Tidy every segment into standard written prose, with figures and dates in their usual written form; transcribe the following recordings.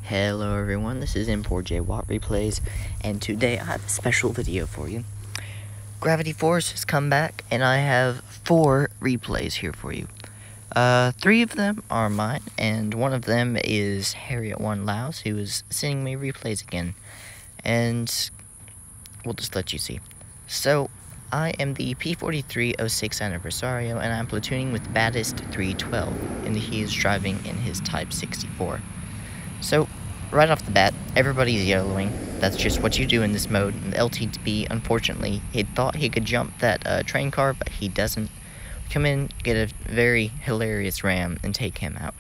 Hello everyone, this is M4J Watt Replays, and today I have a special video for you. Gravity Force has come back, and I have 4 replays here for you. 3 of them are mine, and one of them is Harriet1 Laos, who is sending me replays again. And we'll just let you see. So, I am the P4306 Anniversario, and I'm platooning with Baddest 312, and he is driving in his Type 64. So, right off the bat, everybody's yellowing. That's just what you do in this mode. And the LTB, unfortunately, he thought he could jump that train car, but he doesn't. Come in, get a very hilarious ram, and take him out.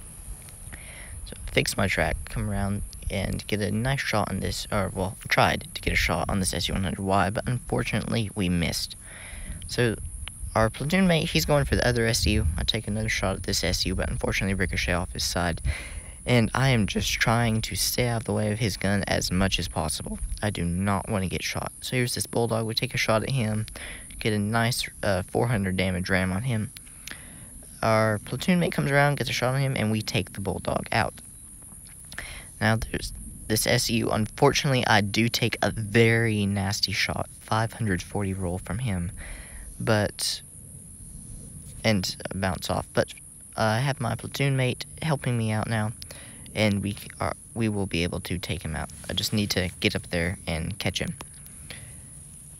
So, fix my track, come around, and get a nice shot on this, tried to get a shot on this SU-100Y, but unfortunately, we missed. So, our platoon mate, he's going for the other SU. I take another shot at this SU, but unfortunately ricochet off his side. And I am just trying to stay out of the way of his gun as much as possible. I do not want to get shot. So here's this Bulldog. We take a shot at him, get a nice 400 damage ram on him. Our platoon mate comes around, gets a shot on him, and we take the Bulldog out. Now there's this SU. Unfortunately, I do take a very nasty shot, 540 roll from him, and bounce off. But I have my platoon mate helping me out now, and we will be able to take him out. I just need to get up there and catch him.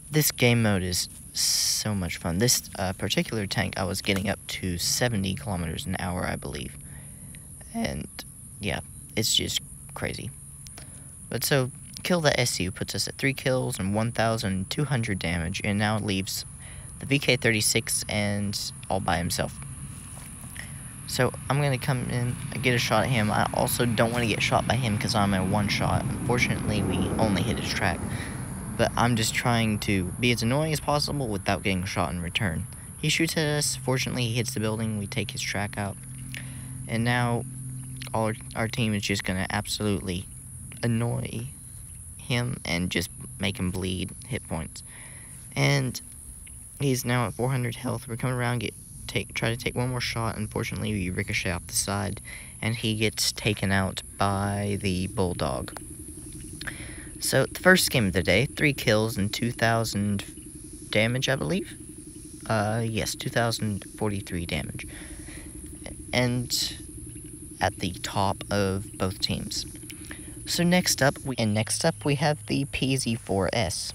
This game mode is so much fun. This particular tank, I was getting up to 70 kilometers an hour, I believe. And yeah, it's just crazy. But so, kill the SU puts us at 3 kills and 1,200 damage, and now it leaves the VK36 and all by himself. So, I'm going to come in and get a shot at him. I also don't want to get shot by him because I'm a one-shot. Unfortunately, we only hit his track. But I'm just trying to be as annoying as possible without getting shot in return. He shoots at us. Fortunately, he hits the building. We take his track out. And now, our team is just going to absolutely annoy him and just make him bleed hit points. And he's now at 400 health. We're coming around, try to take one more shot. Unfortunately, we ricochet off the side, and he gets taken out by the Bulldog. So, the first game of the day, 3 kills and 2,000 damage, I believe. Yes, 2,043 damage. And at the top of both teams. So next up we have the PZ4S.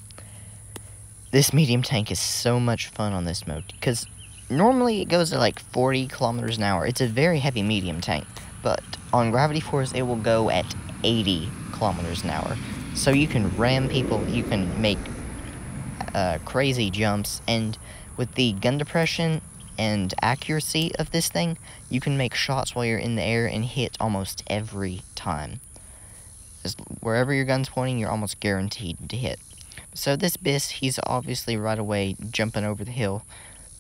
This medium tank is so much fun on this mode, because normally it goes at like 40 kilometers an hour. It's a very heavy medium tank, but on Gravity Force it will go at 80 kilometers an hour. So you can ram people, you can make crazy jumps, and with the gun depression and accuracy of this thing, you can make shots while you're in the air and hit almost every time. Wherever your gun's pointing, you're almost guaranteed to hit. So this BIS, he's obviously right away jumping over the hill.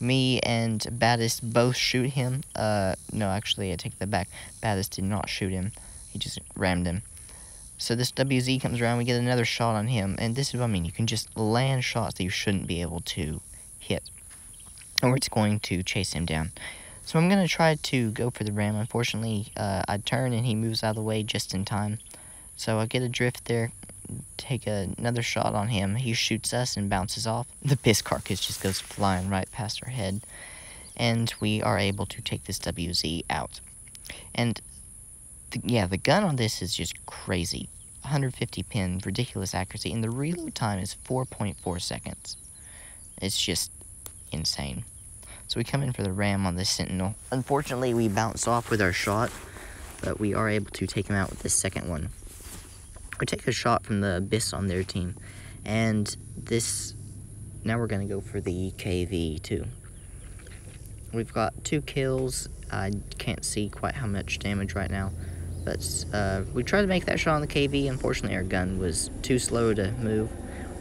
Me and Baddest both shoot him. No, actually, I take that back. Baddest did not shoot him. He just rammed him. So this WZ comes around, we get another shot on him, and this is what I mean. You can just land shots that you shouldn't be able to hit, or it's going to chase him down. So I'm going to try to go for the ram. Unfortunately, I turn and he moves out of the way just in time. So I get a drift there, take another shot on him. He shoots us and bounces off. The BIS carcass just goes flying right past our head. And we are able to take this WZ out. And the gun on this is just crazy. 150 pin, ridiculous accuracy. And the reload time is 4.4 seconds. It's just insane. So we come in for the ram on this Sentinel. Unfortunately, we bounce off with our shot, but we are able to take him out with this second one. We take a shot from the BIS on their team, and now we're going to go for the KV too. We've got 2 kills. I can't see quite how much damage right now, but we tried to make that shot on the KV. Unfortunately, our gun was too slow to move.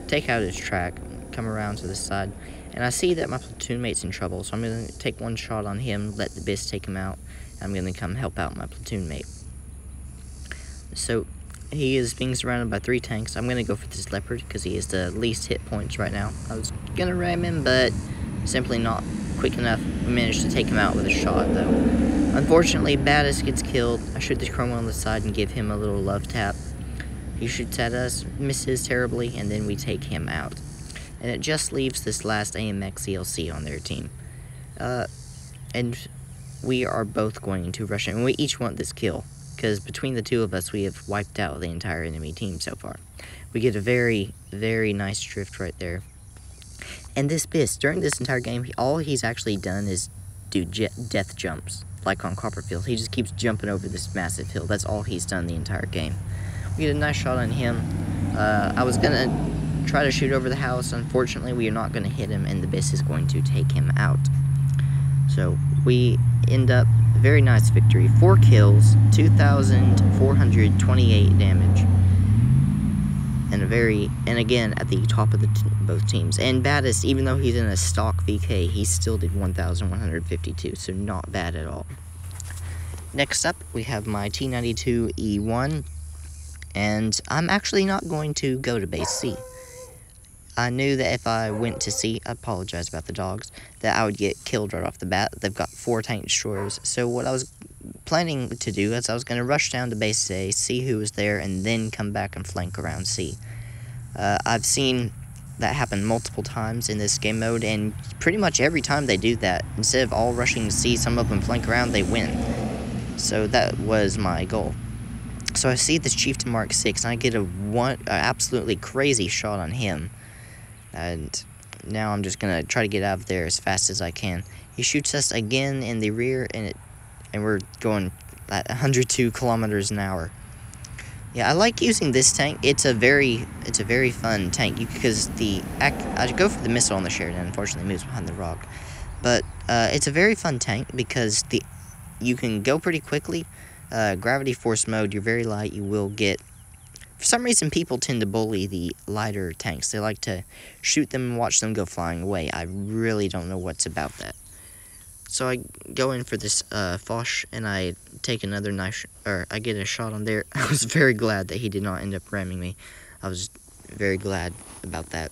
Take out his track, come around to the side, and I see that my platoon mate's in trouble, so I'm going to take one shot on him, let the BIS take him out, and I'm going to come help out my platoon mate. So he is being surrounded by 3 tanks. I'm going to go for this Leopard because he has the least hit points right now. I was going to ram him, but simply not quick enough. We managed to take him out with a shot, though. Unfortunately, Battis gets killed. I shoot the Chroma on the side and give him a little love tap. He shoots at us, misses terribly, and then we take him out. And it just leaves this last AMX ELC on their team. And we are both going to rush in. And we each want this kill, because between the two of us, we have wiped out the entire enemy team so far. We get a very, very nice drift right there. And this Biss, during this entire game, all he's actually done is do death jumps, like on Copperfield. He just keeps jumping over this massive hill. That's all he's done the entire game. We get a nice shot on him. I was going to try to shoot over the house. Unfortunately, we are not going to hit him, and the Biss is going to take him out. So we end up a very nice victory. 4 kills, 2,428 damage. And again, at the top of both teams. And Battis, even though he's in a stock VK, he still did 1,152, so not bad at all. Next up, we have my T92E1, and I'm actually not going to go to base C. I knew that if I went to C, I apologize about the dogs, that I would get killed right off the bat. They've got 4 tank destroyers, so what I was planning to do is I was going to rush down to base A, see who was there, and then come back and flank around C. I've seen that happen multiple times in this game mode, and pretty much every time they do that, instead of all rushing to C, some of them flank around, they win. So that was my goal. So I see this Chieftain Mark 6, and I get an absolutely crazy shot on him. And now I'm just going to try to get out of there as fast as I can. He shoots us again in the rear, and we're going at 102 kilometers an hour. Yeah, I like using this tank. It's a very fun tank because I go for the missile on the Sheridan. Unfortunately, it moves behind the rock, but it's a very fun tank because you can go pretty quickly. Gravity force mode, you're very light. You will get. For some reason, people tend to bully the lighter tanks. They like to shoot them and watch them go flying away. I really don't know what's about that. So I go in for this Foch, and I take another I get a shot on there. I was very glad that he did not end up ramming me. I was very glad about that.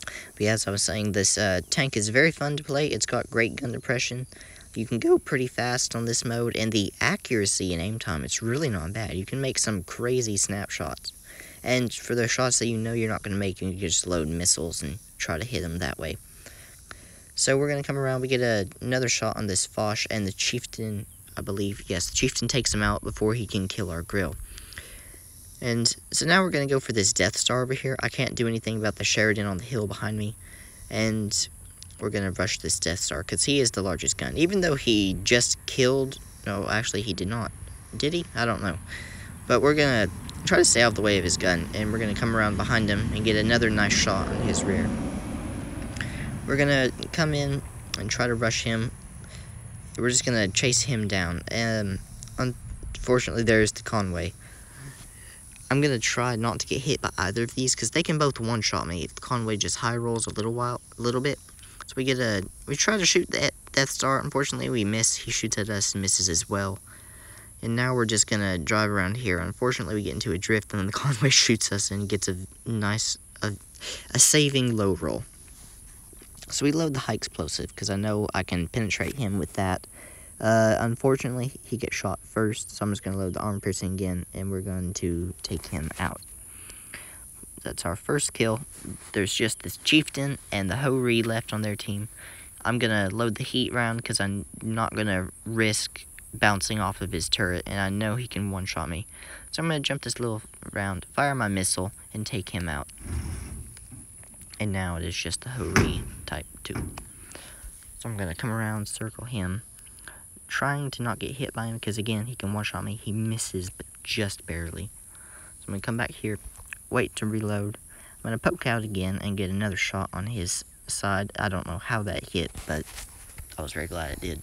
But yeah, as I was saying, this tank is very fun to play. It's got great gun depression. You can go pretty fast on this mode, and the accuracy and aim time, it's really not bad. You can make some crazy snapshots. And for those shots that you know you're not going to make, you can just load missiles and try to hit them that way. So we're going to come around, we get another shot on this Foch, and the Chieftain, I believe, yes, the Chieftain takes him out before he can kill our grill. And so now we're going to go for this Death Star over here. I can't do anything about the Sheridan on the hill behind me. And we're going to rush this Death Star, because he is the largest gun. Even though he just killed, no, actually he did not. Did he? I don't know. But we're going to try to stay out of the way of his gun, and we're going to come around behind him and get another nice shot on his rear. We're going to come in and try to rush him. We're just going to chase him down. And unfortunately, there's the Conway. I'm going to try not to get hit by either of these, because they can both one-shot me if the Conway just high rolls a little bit. So we try to shoot that Death Star. Unfortunately, we miss. He shoots at us and misses as well. And now we're just going to drive around here. Unfortunately, we get into a drift, and then the Conway shoots us and gets a nice, a saving low roll. So we load the high explosive, because I know I can penetrate him with that. Unfortunately, he gets shot first, so I'm just going to load the armor piercing again, and we're going to take him out. That's our first kill. There's just this Chieftain and the Ho-Ri left on their team. I'm going to load the heat round, because I'm not going to risk bouncing off of his turret, and I know he can one-shot me. So I'm going to jump this little round, fire my missile, and take him out. And now it is just the Ho-Ri type 2. So I'm going to come around, circle him, trying to not get hit by him, because again, he can one-shot me. He misses, but just barely. So I'm going to come back here, wait to reload. I'm going to poke out again and get another shot on his side. I don't know how that hit, but I was very glad it did.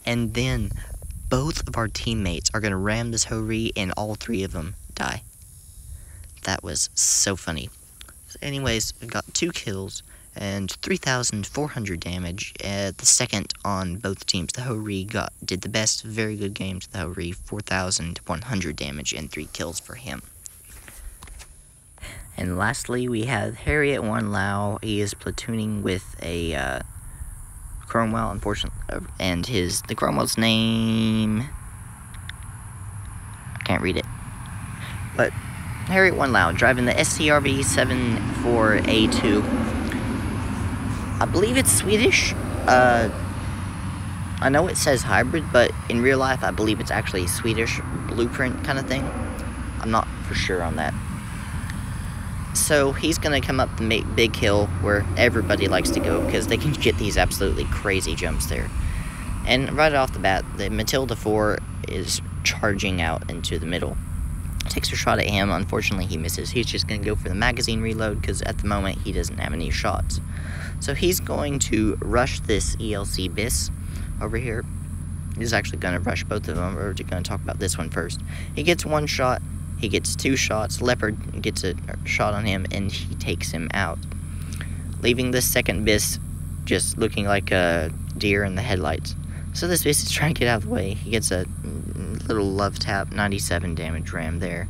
And then both of our teammates are going to ram this Ho-Ri, and all 3 of them die. That was so funny. So anyways, we got 2 kills and 3,400 damage. The second on both teams. The Ho-Ri did the best. Very good game to the Ho-Ri. 4,100 damage and 3 kills for him. And lastly, we have Harriet 1 Lao. He is platooning with a Cromwell, unfortunately, and the Cromwell's name, I can't read it, but Harriet One Loud, driving the SCRV 74A2. I believe it's Swedish. I know it says hybrid, but in real life, I believe it's actually Swedish blueprint kind of thing. I'm not for sure on that. So he's going to come up the big hill where everybody likes to go because they can get these absolutely crazy jumps there. And right off the bat, the Matilda IV is charging out into the middle. Takes a shot at him. Unfortunately, he misses. He's just going to go for the magazine reload because at the moment he doesn't have any shots. So he's going to rush this ELC BIS over here. He's actually going to rush both of them. We're going to talk about this one first. He gets one shot. He gets two shots. Leopard gets a shot on him, and he takes him out, leaving this second BIS just looking like a deer in the headlights. So this BIS is trying to get out of the way. He gets a little love tap, 97 damage ram there.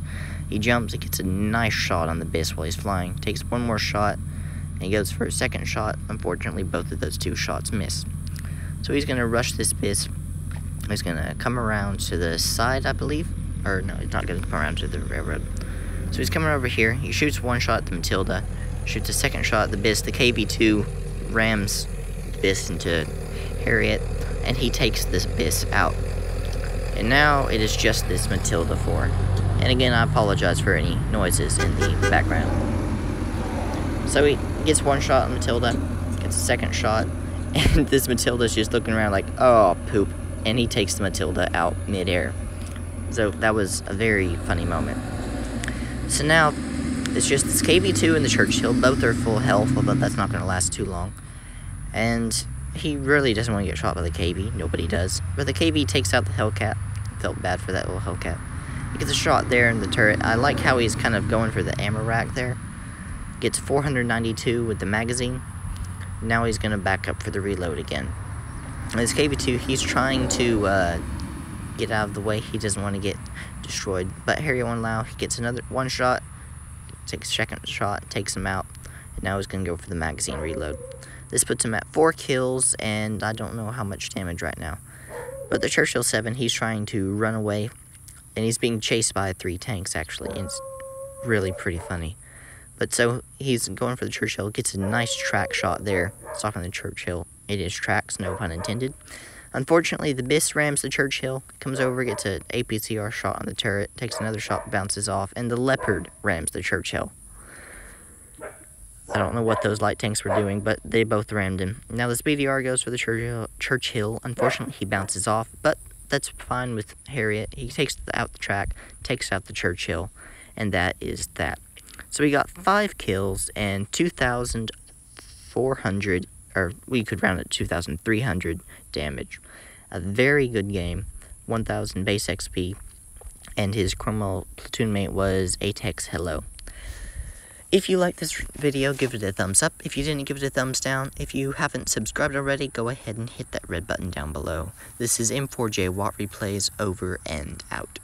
He jumps, he gets a nice shot on the BIS while he's flying. Takes one more shot, and he goes for a second shot. Unfortunately, both of those two shots miss. So he's going to rush this BIS. He's going to come around to the side, I believe. Or no, he's not going to come around to the railroad. So he's coming over here. He shoots one shot at the Matilda. Shoots a second shot at the BIS. The KV-2 rams the BIS into Harriet. And he takes this BIS out. And now it is just this Matilda IV. And again, I apologize for any noises in the background. So he gets one shot on Matilda. Gets a second shot. And this Matilda's just looking around like, oh, poop. And he takes the Matilda out midair. So that was a very funny moment. So now, it's just this KV-2 and the Churchill. Both are full health, although that's not going to last too long. And he really doesn't want to get shot by the KV. Nobody does. But the KV takes out the Hellcat. Felt bad for that little Hellcat. He gets a shot there in the turret. I like how he's kind of going for the ammo rack there. Gets 492 with the magazine. Now he's going to back up for the reload again. And this KV-2, he's trying to get out of the way. He doesn't want to get destroyed. But Harriet One Loud, he gets another one shot, takes a second shot, takes him out, and now he's going to go for the magazine reload. This puts him at 4 kills, and I don't know how much damage right now. But the Churchill 7, he's trying to run away, and he's being chased by 3 tanks, actually, and it's really pretty funny. But so he's going for the Churchill, gets a nice track shot there, stopping the Churchill. It is tracks, no pun intended. Unfortunately, the BIS rams the Churchill, comes over, gets an APCR shot on the turret, takes another shot, bounces off, and the Leopard rams the Churchill. I don't know what those light tanks were doing, but they both rammed him. Now this BDR goes for the Churchill. Unfortunately, he bounces off, but that's fine with Harriet. He takes out the track, takes out the Churchill, and that is that. So we got 5 kills and 2,400, or we could round it 2,300 damage. A very good game. 1,000 base XP, and his Cromwell platoon mate was Atex Hello. If you like this video, give it a thumbs up. If you didn't, give it a thumbs down. If you haven't subscribed already, go ahead and hit that red button down below. This is M4J Watt Replays, over and out.